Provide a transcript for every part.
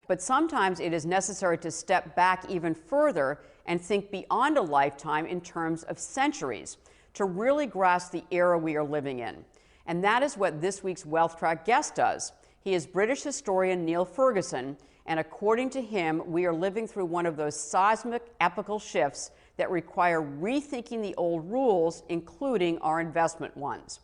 But sometimes it is necessary to step back even further and think beyond a lifetime in terms of centuries to really grasp the era we are living in. And that is what this week's Wealth Track guest does. He is British historian Niall Ferguson, and according to him, we are living through one of those seismic, epochal shifts that require rethinking the old rules, including our investment ones.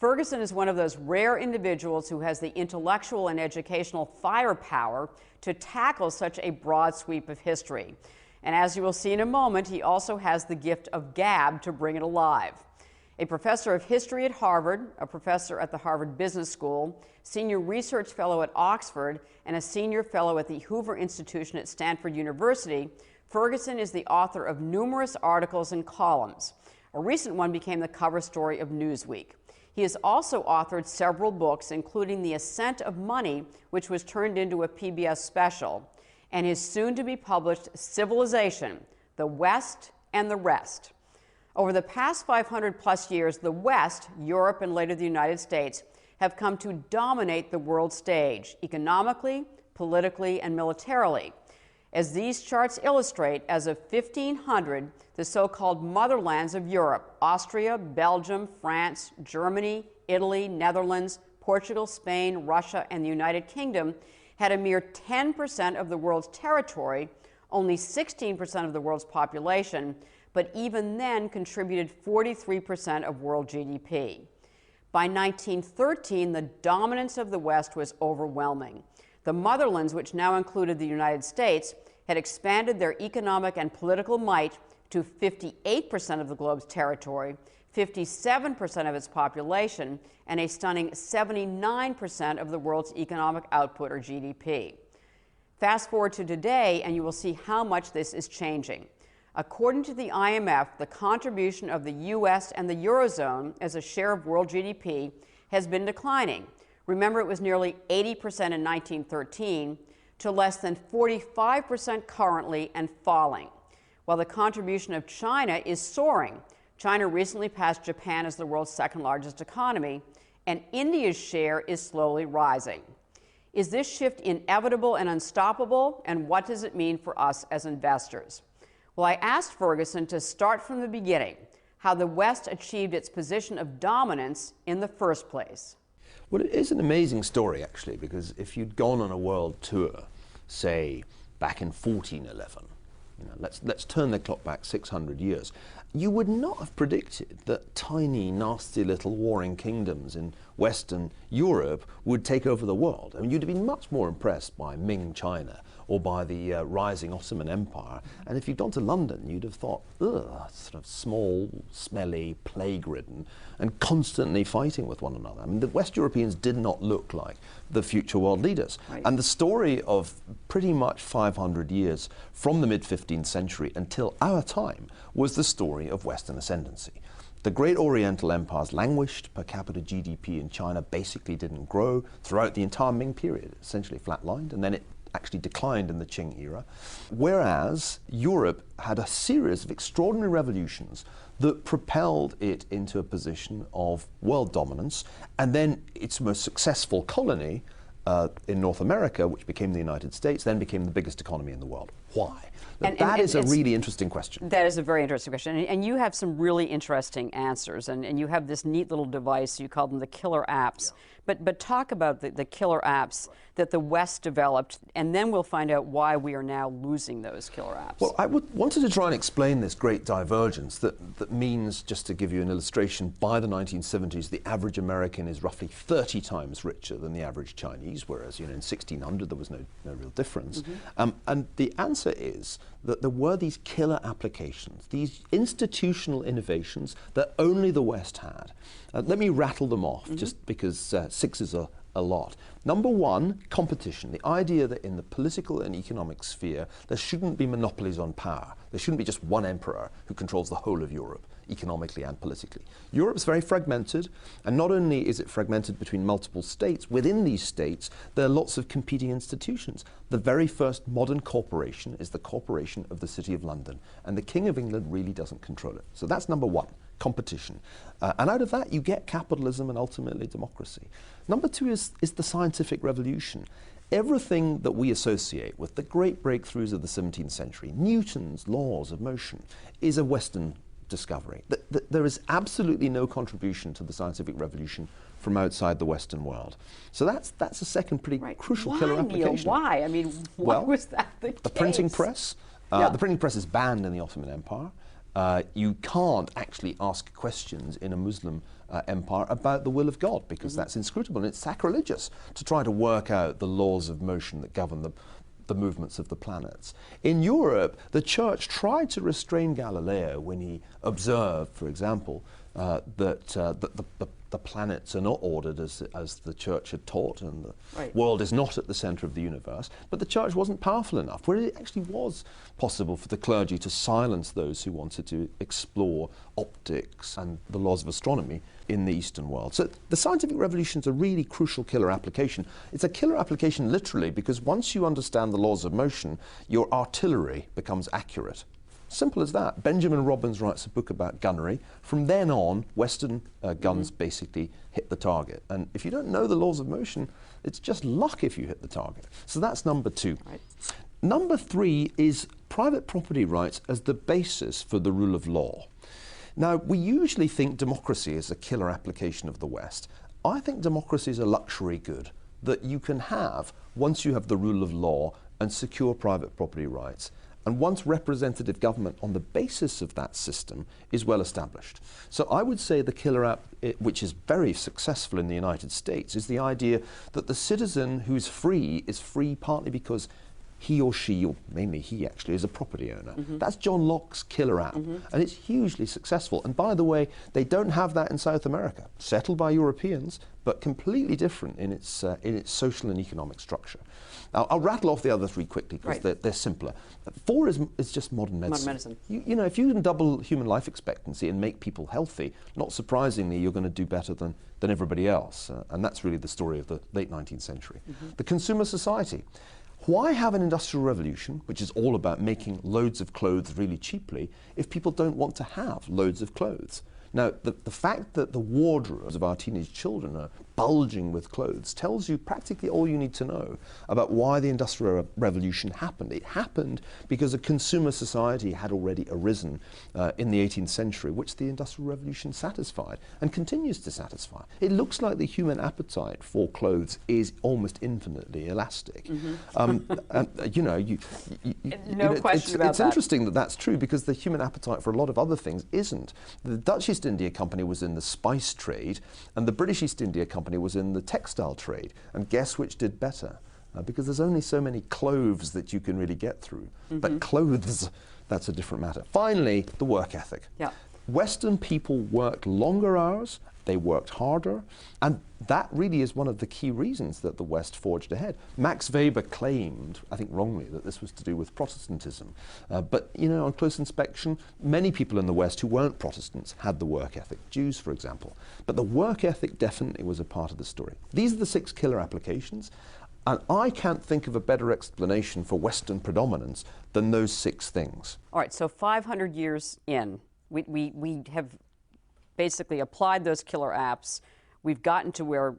Ferguson is one of those rare individuals who has the intellectual and educational firepower to tackle such a broad sweep of history. And as you will see in a moment, he also has the gift of gab to bring it alive. A professor of history at Harvard, a professor at the Harvard Business School, senior research fellow at Oxford, and a senior fellow at the Hoover Institution at Stanford University, Ferguson is the author of numerous articles and columns. A recent one became the cover story of Newsweek. He has also authored several books, including The Ascent of Money, which was turned into a PBS special, and his soon-to-be-published Civilization, The West and the Rest. Over the past 500-plus years, the West, Europe, and later the United States, have come to dominate the world stage, economically, politically, and militarily. As these charts illustrate, as of 1500, the so-called motherlands of Europe, Austria, Belgium, France, Germany, Italy, Netherlands, Portugal, Spain, Russia, and the United Kingdom, had a mere 10% of the world's territory, only 16% of the world's population, but even then contributed 43% of world GDP. By 1913, the dominance of the West was overwhelming. The motherlands, which now included the United States, had expanded their economic and political might to 58% of the globe's territory, 57% of its population, and a stunning 79% of the world's economic output, or GDP. Fast forward to today, and you will see how much this is changing. According to the IMF, the contribution of the U.S. and the Eurozone as a share of world GDP has been declining. Remember, it was nearly 80% in 1913 to less than 45% currently and falling, while the contribution of China is soaring. China recently passed Japan as the world's second largest economy, and India's share is slowly rising. Is this shift inevitable and unstoppable, and what does it mean for us as investors? Well, I asked Ferguson to start from the beginning, how the West achieved its position of dominance in the first place. Well, it is an amazing story, actually, because if you'd gone on a world tour, say, back in 1411, let's turn the clock back 600 years, you would not have predicted that tiny, nasty little warring kingdoms in Western Europe would take over the world. I mean, you'd have been much more impressed by Ming China or by the rising Ottoman Empire. And if you'd gone to London, you'd have thought, ugh, sort of small, smelly, plague-ridden, and constantly fighting with one another. I mean, the West Europeans did not look like the future world leaders. Right. And the story of pretty much 500 years from the mid-15th century until our time was the story of Western ascendancy. The great Oriental empires languished. Per capita GDP in China basically didn't grow throughout the entire Ming period. It essentially flatlined, and then it actually declined in the Qing era, whereas Europe had a series of extraordinary revolutions that propelled it into a position of world dominance, and then its most successful colony in North America, which became the United States, then became the biggest economy in the world. Why? That is a really interesting question. That is a very interesting question. And you have some really interesting answers. And you have this neat little device, you call them the killer apps. Yeah. But talk about the killer apps that the West developed, and then we'll find out why we are now losing those killer apps. Well, I wanted to try and explain this great divergence that means, just to give you an illustration, by the 1970s, the average American is roughly 30 times richer than the average Chinese, whereas in 1600 there was no real difference. Mm-hmm. And the answer is that there were these killer applications, these institutional innovations that only the West had. Let me rattle them off, mm-hmm. just because 6 is a lot. Number one, competition. The idea that in the political and economic sphere, there shouldn't be monopolies on power. There shouldn't be just one emperor who controls the whole of Europe, economically and politically. Europe's very fragmented, and not only is it fragmented between multiple states, within these states, there are lots of competing institutions. The very first modern corporation is the Corporation of the City of London, and the King of England really doesn't control it. So that's number one, competition. And out of that, you get capitalism and ultimately democracy. Number two is the scientific revolution. Everything that we associate with the great breakthroughs of the 17th century, Newton's laws of motion, is a Western discovery. There is absolutely no contribution to the scientific revolution from outside the Western world. So that's a second pretty crucial killer application. Neil, why? I mean, why was that the case? The printing press. The printing press is banned in the Ottoman Empire. You can't actually ask questions in a Muslim empire about the will of God, because that's inscrutable, and it's sacrilegious to try to work out the laws of motion that govern the movements of the planets. In Europe, the church tried to restrain Galileo when he observed, for example, that the planets are not ordered as the church had taught, and the world is not at the center of the universe. But the church wasn't powerful enough, where it actually was possible for the clergy to silence those who wanted to explore optics and the laws of astronomy in the Eastern world. So the scientific revolution is a really crucial killer application. It's a killer application literally because once you understand the laws of motion, your artillery becomes accurate. Simple as that. Benjamin Robbins writes a book about gunnery. From then on, Western guns basically hit the target. And if you don't know the laws of motion, it's just luck if you hit the target. So that's number two. Right. Number three is private property rights as the basis for the rule of law. Now, we usually think democracy is a killer application of the West. I think democracy is a luxury good that you can have once you have the rule of law and secure private property rights, and once representative government on the basis of that system is well established. So I would say the killer app, which is very successful in the United States, is the idea that the citizen who's free is free partly because he or she, or mainly he actually, is a property owner. That's John Locke's killer app, and it's hugely successful. And by the way, they don't have that in South America, settled by Europeans, but completely different in its social and economic structure. Now, I'll rattle off the other three quickly because they're simpler. Four is just modern medicine. Modern medicine. You know, if you can double human life expectancy and make people healthy, not surprisingly, you're going to do better than everybody else. And that's really the story of the late 19th century. The consumer society. Why have an industrial revolution, which is all about making loads of clothes really cheaply, if people don't want to have loads of clothes? Now, the fact that the wardrobes of our teenage children are bulging with clothes tells you practically all you need to know about why the Industrial Revolution happened. It happened because a consumer society had already arisen in the 18th century, which the Industrial Revolution satisfied and continues to satisfy. It looks like the human appetite for clothes is almost infinitely elastic. And, you know, no question about it's that. Interesting that that's true because the human appetite for a lot of other things isn't. The Dutch East India Company was in the spice trade, and the British East India Company was in the textile trade. And guess which did better? Because there's only so many cloves that you can really get through. But clothes, that's a different matter. Finally, the work ethic. Yeah. Western people worked longer hours, they worked harder, and that really is one of the key reasons that the West forged ahead. Max Weber claimed, I think wrongly, that this was to do with Protestantism. But, you know, on close inspection, many people in the West who weren't Protestants had the work ethic, Jews, for example. But the work ethic definitely was a part of the story. These are the 6 killer applications, and I can't think of a better explanation for Western predominance than those 6 things. All right, so 500 years in, we have basically applied those killer apps. We've gotten to where